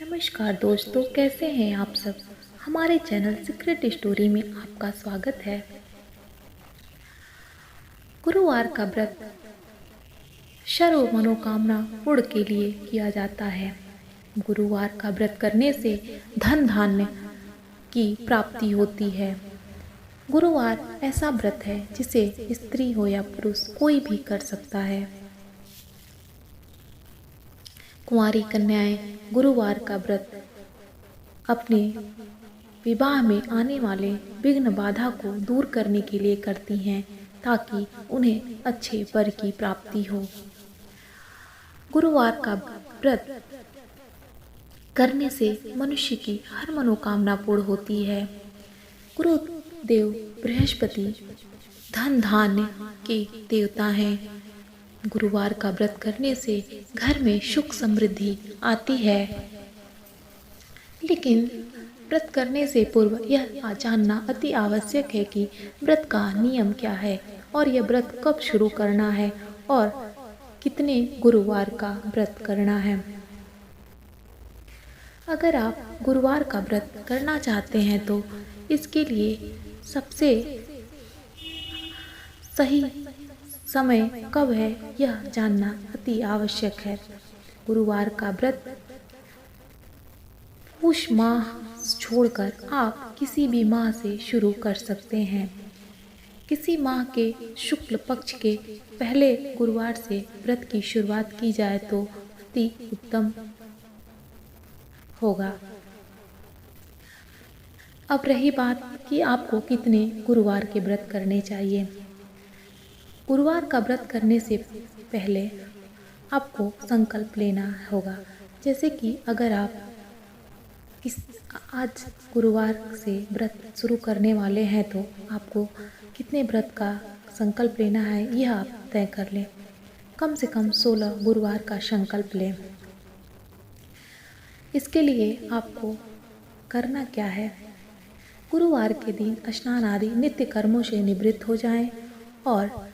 नमस्कार दोस्तों, कैसे हैं आप सब। हमारे चैनल सीक्रेट स्टोरी में आपका स्वागत है। गुरुवार का व्रत सर्व मनोकामना पूर्ण के लिए किया जाता है। गुरुवार का व्रत करने से धन धान्य की प्राप्ति होती है। गुरुवार ऐसा व्रत है जिसे स्त्री हो या पुरुष कोई भी कर सकता है। कुंवारी कन्याएं गुरुवार का व्रत अपने विवाह में आने वाले विघ्न बाधा को दूर करने के लिए करती हैं, ताकि उन्हें अच्छे वर की प्राप्ति हो। गुरुवार का व्रत करने से मनुष्य की हर मनोकामना पूर्ण होती है। गुरुदेव बृहस्पति धन धान्य के देवता हैं। गुरुवार का व्रत करने से घर में सुख समृद्धि आती है। लेकिन व्रत करने से पूर्व यह जानना अति आवश्यक है कि व्रत का नियम क्या है और यह व्रत कब शुरू करना है और कितने गुरुवार का व्रत करना है। अगर आप गुरुवार का व्रत करना चाहते हैं तो इसके लिए सबसे सही समय कब है यह जानना अति आवश्यक है। गुरुवार का व्रत उस माह छोड़कर आप किसी भी माह से शुरू कर सकते हैं। किसी माह के शुक्ल पक्ष के पहले गुरुवार से व्रत की शुरुआत की जाए तो अति उत्तम होगा। अब रही बात कि आपको कितने गुरुवार के व्रत करने चाहिए। गुरुवार का व्रत करने से पहले आपको संकल्प लेना होगा। जैसे कि अगर आप आज गुरुवार से व्रत शुरू करने वाले हैं तो आपको कितने व्रत का संकल्प लेना है यह आप तय कर लें। कम से कम 16 गुरुवार का संकल्प लें। इसके लिए आपको करना क्या है, गुरुवार के दिन स्नान आदि नित्य कर्मों से निवृत्त हो जाएं और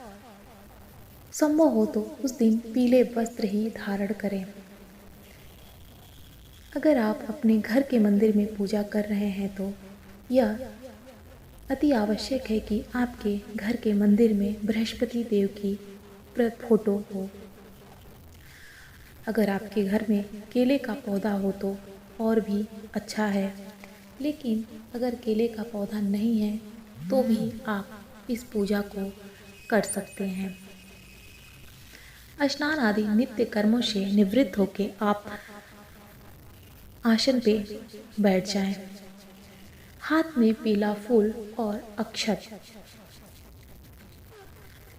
संभव हो तो उस दिन पीले वस्त्र ही धारण करें। अगर आप अपने घर के मंदिर में पूजा कर रहे हैं तो यह अति आवश्यक है कि आपके घर के मंदिर में बृहस्पति देव की फोटो हो। अगर आपके घर में केले का पौधा हो तो और भी अच्छा है, लेकिन अगर केले का पौधा नहीं है तो भी आप इस पूजा को कर सकते हैं। स्नान आदि नित्य कर्मों से निवृत्त होकर आप आसन पे बैठ जाएं। हाथ में पीला फूल और अक्षत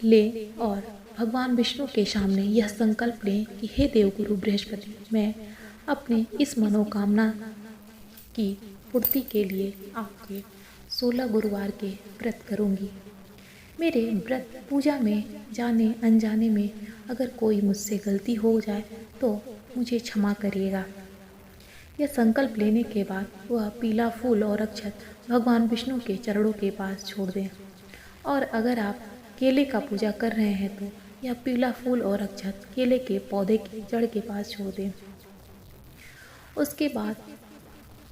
ले और भगवान विष्णु के सामने यह संकल्प लें कि हे देवगुरु बृहस्पति, मैं अपने इस मनोकामना की पूर्ति के लिए आपके 16 गुरुवार के व्रत करूंगी। मेरे व्रत पूजा में जाने अनजाने में अगर कोई मुझसे गलती हो जाए तो मुझे क्षमा करिएगा। यह संकल्प लेने के बाद वह पीला फूल और अक्षत भगवान विष्णु के चरणों के पास छोड़ दें। और अगर आप केले का पूजा कर रहे हैं तो यह पीला फूल और अक्षत केले के पौधे की जड़ के पास छोड़ दें। उसके बाद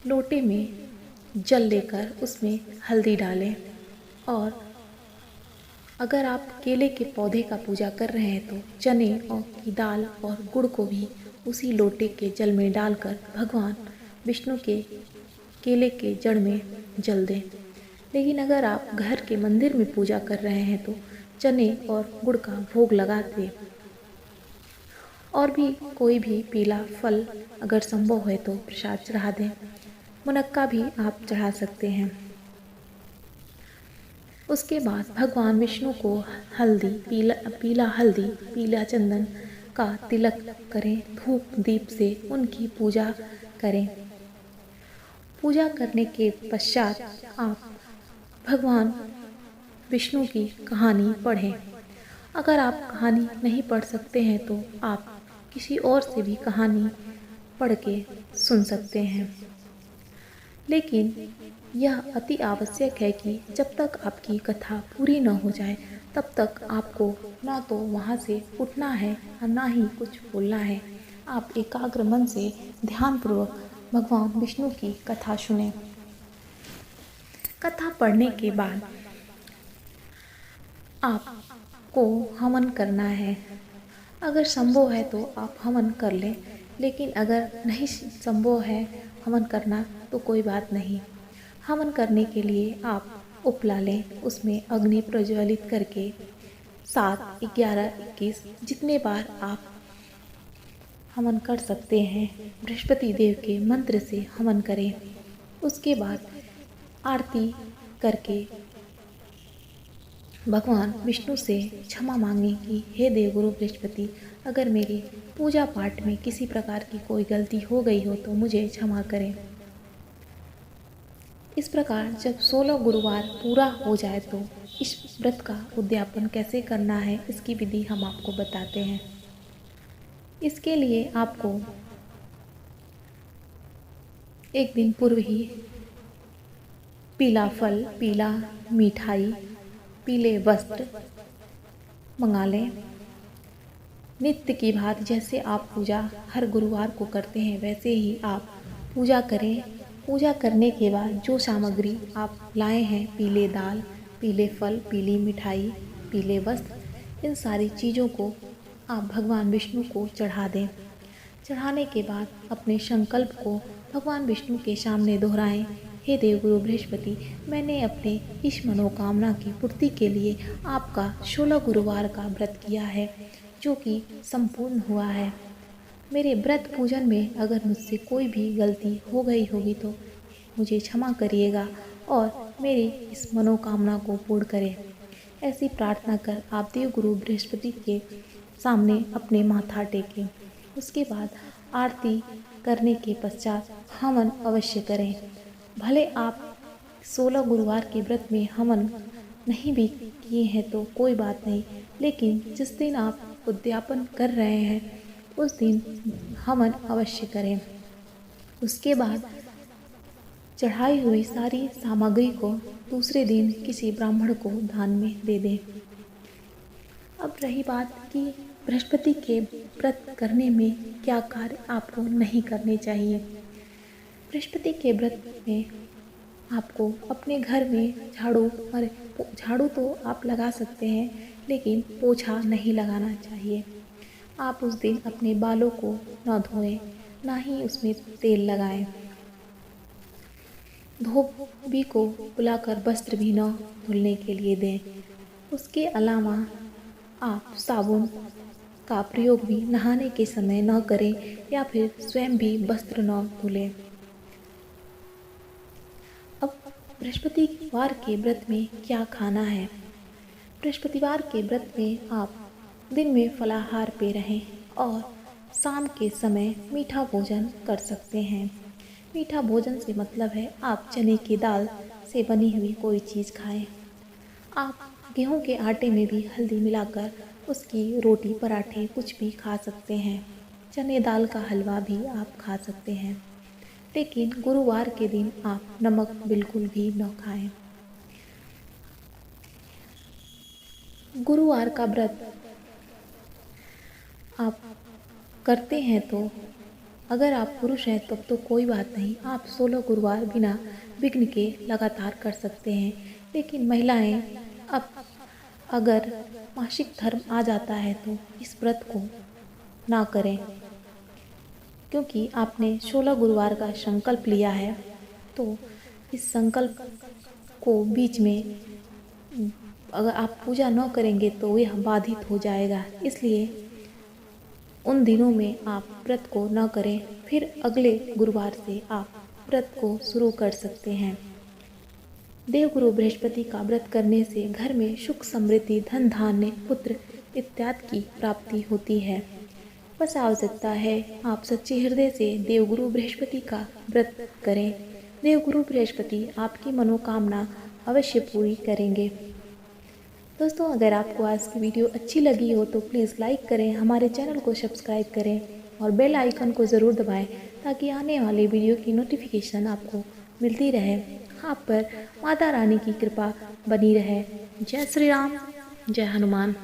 लोटे में जल लेकर उसमें हल्दी डालें और अगर आप केले के पौधे का पूजा कर रहे हैं तो चने और की दाल और गुड़ को भी उसी लोटे के जल में डालकर भगवान विष्णु के केले के जड़ में जल दें। लेकिन अगर आप घर के मंदिर में पूजा कर रहे हैं तो चने और गुड़ का भोग लगा दें और भी कोई भी पीला फल अगर संभव है तो प्रसाद चढ़ा दें। मुनक्का भी आप चढ़ा सकते हैं। उसके बाद भगवान विष्णु को हल्दी पीला हल्दी पीला चंदन का तिलक करें। धूप दीप से उनकी पूजा करें। पूजा करने के पश्चात आप भगवान विष्णु की कहानी पढ़ें। अगर आप कहानी नहीं पढ़ सकते हैं तो आप किसी और से भी कहानी पढ़ के सुन सकते हैं। लेकिन यह अति आवश्यक है कि जब तक आपकी कथा पूरी न हो जाए तब तक आपको ना तो वहाँ से उठना है और ना ही कुछ बोलना है। आप एकाग्र मन से ध्यानपूर्वक भगवान विष्णु की कथा सुने। कथा पढ़ने के बाद आपको हवन करना है। अगर संभव है तो आप हवन कर लें, लेकिन अगर नहीं संभव है हवन करना तो कोई बात नहीं। हवन करने के लिए आप उपला लें, उसमें अग्नि प्रज्वलित करके 7, 11, 21 जितने बार आप हवन कर सकते हैं बृहस्पति देव के मंत्र से हवन करें। उसके बाद आरती करके भगवान विष्णु से क्षमा मांगें कि हे देवगुरु बृहस्पति, अगर मेरी पूजा पाठ में किसी प्रकार की कोई गलती हो गई हो तो मुझे क्षमा करें। इस प्रकार जब 16 गुरुवार पूरा हो जाए तो इस व्रत का उद्यापन कैसे करना है इसकी विधि हम आपको बताते हैं। इसके लिए आपको एक दिन पूर्व ही पीला फल, पीला मिठाई, पीले वस्त्र मंगा लें। नित्य की भांति जैसे आप पूजा हर गुरुवार को करते हैं वैसे ही आप पूजा करें। पूजा करने के बाद जो सामग्री आप लाए हैं, पीले दाल, पीले फल, पीली मिठाई, पीले वस्त्र, इन सारी चीज़ों को आप भगवान विष्णु को चढ़ा दें। चढ़ाने के बाद अपने संकल्प को भगवान विष्णु के सामने दोहराएं। हे देवगुरु बृहस्पति, मैंने अपने इस मनोकामना की पूर्ति के लिए आपका 16 गुरुवार का व्रत किया है, जो कि संपूर्ण हुआ है। मेरे व्रत पूजन में अगर मुझसे कोई भी गलती हो गई होगी तो मुझे क्षमा करिएगा और मेरी इस मनोकामना को पूर्ण करें। ऐसी प्रार्थना कर आप देवगुरु बृहस्पति के सामने अपने माथा टेकें। उसके बाद आरती करने के पश्चात हवन अवश्य करें। भले आप 16 गुरुवार के व्रत में हवन नहीं भी किए हैं तो कोई बात नहीं, लेकिन जिस दिन आप उद्यापन कर रहे हैं उस दिन हवन अवश्य करें। उसके बाद चढ़ाई हुई सारी सामग्री को दूसरे दिन किसी ब्राह्मण को दान में दे दें। अब रही बात कि बृहस्पति के व्रत करने में क्या कार्य आपको नहीं करने चाहिए। बृहस्पति के व्रत में आपको अपने घर में झाड़ू तो आप लगा सकते हैं, लेकिन पोछा नहीं लगाना चाहिए। आप उस दिन अपने बालों को न धोएं, ना ही उसमें तेल लगाएं। धोबी को बुलाकर वस्त्र भी न धुलने के लिए दें। उसके अलावा आप साबुन का प्रयोग भी नहाने के समय न करें या फिर स्वयं भी वस्त्र न धुलें। अब बृहस्पतिवार के व्रत में क्या खाना है। बृहस्पतिवार के व्रत में आप दिन में फलाहार पे रहें और शाम के समय मीठा भोजन कर सकते हैं। मीठा भोजन से मतलब है आप चने की दाल से बनी हुई कोई चीज़ खाएं। आप गेहूं के आटे में भी हल्दी मिलाकर उसकी रोटी, पराठे कुछ भी खा सकते हैं। चने दाल का हलवा भी आप खा सकते हैं, लेकिन गुरुवार के दिन आप नमक बिल्कुल भी न खाएं। गुरुवार का व्रत आप करते हैं तो अगर आप पुरुष हैं तब तो कोई बात नहीं, आप 16 गुरुवार बिना विघ्न के लगातार कर सकते हैं। लेकिन महिलाएं अब अगर मासिक धर्म आ जाता है तो इस व्रत को ना करें, क्योंकि आपने 16 गुरुवार का संकल्प लिया है तो इस संकल्प को बीच में अगर आप पूजा न करेंगे तो यह बाधित हो जाएगा। इसलिए उन दिनों में आप व्रत को न करें, फिर अगले गुरुवार से आप व्रत को शुरू कर सकते हैं। देवगुरु बृहस्पति का व्रत करने से घर में सुख, समृद्धि, धन धान्य, पुत्र इत्यादि की प्राप्ति होती है। बस आवश्यकता है आप सच्चे हृदय से देवगुरु बृहस्पति का व्रत करें। देवगुरु बृहस्पति आपकी मनोकामना अवश्य पूरी करेंगे। दोस्तों, अगर आपको आज की वीडियो अच्छी लगी हो तो प्लीज़ लाइक करें, हमारे चैनल को सब्सक्राइब करें और बेल आइकन को ज़रूर दबाएं ताकि आने वाले वीडियो की नोटिफिकेशन आपको मिलती रहे। आप पर माता रानी की कृपा बनी रहे। जय श्री राम, जय हनुमान।